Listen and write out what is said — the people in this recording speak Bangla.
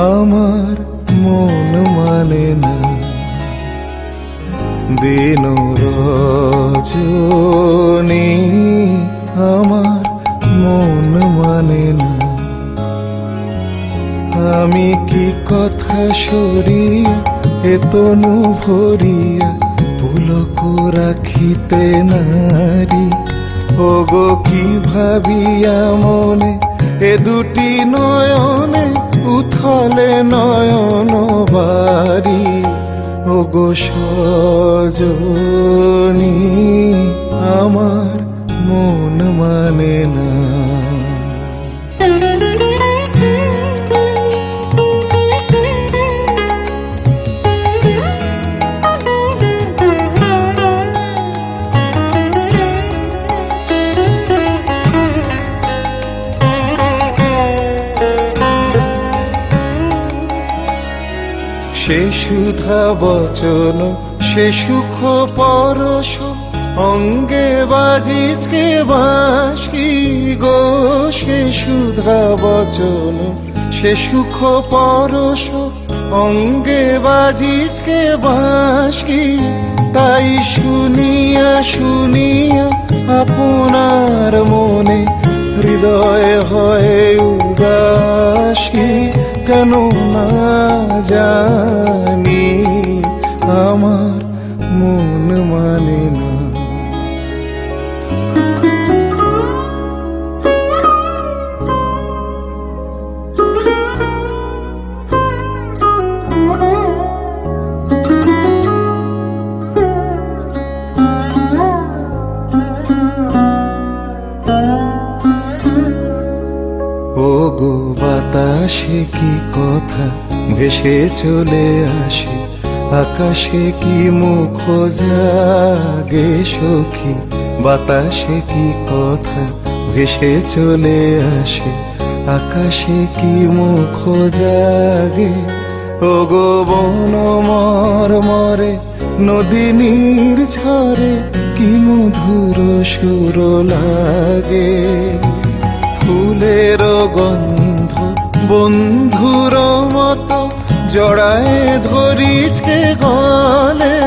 আমার মন মানে না দিন রজনী, আমার মন মানে না। আমি কি কথা সরিয়া এ তনু ভরিয়া পুলক রাখিতে নারী, ওগো কি ভাবিয়া মনে এ দুটি নয়নে উথলে নয়ন বারি, ওগো সজনী আমার মন মানে না। সে সুধা বচন সে সুখ পরশ অঙ্গে বাজিচকে বাঁশি গো, সে সুধা বচন সে সুখ পরশ অঙ্গে বাজিচকে বাঁশি, তাই শুনিয়া শুনিয়া আপনার মনে হৃদয় হয় উদাসী, কেন না জানি আমার মন মানে না। ওগো বাতাসে কি কথা ভেসে চলে আসে, আকাশে কি মুখ জাগে সখী, বাতাসে কি কথা ভেসে চলে আসে, আকাশে কি মুখ জাগে, ওগো বন মরে নদীনীর ঝরে কি মধুর সুর লাগে, ফুলের গন্ধ বন্ধুর মতো জড়ায় ধরিছে গলে।